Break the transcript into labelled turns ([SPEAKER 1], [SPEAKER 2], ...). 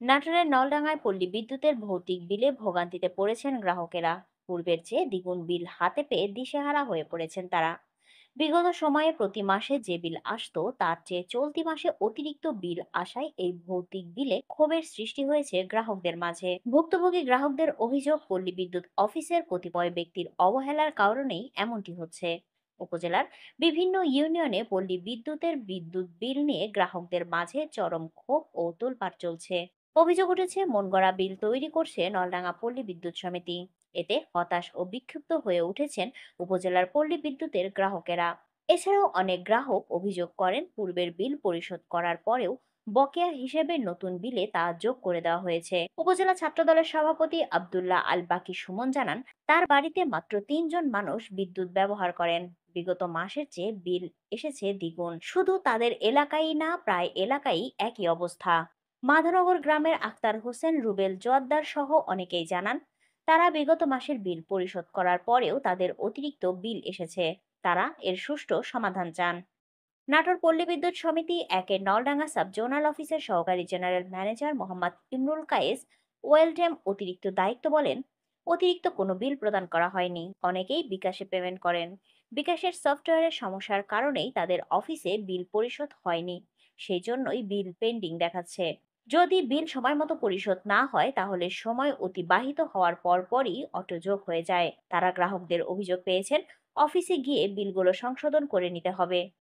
[SPEAKER 1] নাটোরের নলডাঙ্গায় পল্লী বিদ্যুতের ভৌতিক বিলে ভোগান্তিতে পড়েছেন গ্রাহকেরা। পূর্বের চেয়ে দ্বিগুণ বিল হাতে পেয়ে দিশেহারা হয়ে পড়েছেন তারা। বিগত সময়ে প্রতি মাসে যে বিল আসতো তার চেয়ে চলতি মাসে অতিরিক্ত বিল আসায় এই ভৌতিক বিলে ক্ষোভের সৃষ্টি হয়েছে গ্রাহকদের মাঝে। ভুক্তভোগী গ্রাহকদের অভিযোগ, পল্লী বিদ্যুৎ অফিসের কতিপয় ব্যক্তির অবহেলার কারণেই এমনটি হচ্ছে। উপজেলার বিভিন্ন ইউনিয়নে পল্লী বিদ্যুতের বিদ্যুৎ বিল নিয়ে গ্রাহকদের মাঝে চরম ক্ষোভ ও তোলপাড় চলছে। অভিযোগ উঠেছে, মন গড়া বিল তৈরি করছে নলডাঙ্গা পল্লী বিদ্যুৎ সমিতি। এতে হতাশ ও বিক্ষুব্ধ হয়ে উঠেছেন উপজেলার পল্লী বিদ্যুতের গ্রাহকেরা। এছাড়াও অনেক গ্রাহক অভিযোগ করেন, পূর্বের বিল পরিশোধ করার পরেও বকেয়া হিসেবে নতুন বিলে তা যোগ করে দেওয়া হয়েছে। উপজেলা ছাত্রদলের সভাপতি আব্দুল্লাহ আল বাকি সুমন জানান, তার বাড়িতে মাত্র ৩ জন মানুষ বিদ্যুৎ ব্যবহার করেন। বিগত মাসের চেয়ে বিল এসেছে দ্বিগুণ। শুধু তাদের এলাকায় না, প্রায় এলাকায় একই অবস্থা। মাধনগর গ্রামের আক্তার হোসেন, রুবেল জোয়াদ্দার সহ অনেকেই জানান, তারা বিগত মাসের বিল পরিশোধ করার পরেও তাদের অতিরিক্ত বিল এসেছে। তারা এর সুষ্ঠু সমাধান চান। নাটোর পল্লী বিদ্যুৎ সমিতি একের নলডাঙ্গা সাব জোনাল অফিসের সহকারী জেনারেল ম্যানেজার মোহাম্মদ ইমরুল কায়েস ওয়েলডেম অতিরিক্ত দায়িত্ব বলেন, অতিরিক্ত কোনো বিল প্রদান করা হয়নি। অনেকেই বিকাশে পেমেন্ট করেন। বিকাশের সফটওয়্যারের সমস্যার কারণেই তাদের অফিসে বিল পরিশোধ হয়নি। সেই জন্যই বিল পেন্ডিং দেখাচ্ছে। যদি বিল সময় মতো পরিশোধ না হয় তাহলে সময় অতিবাহিত হওয়ার পরপরই অটোযোগ হয়ে যায়। তারা গ্রাহকদের অভিযোগ পেয়েছেন, অফিসে গিয়ে বিলগুলো সংশোধন করে নিতে হবে।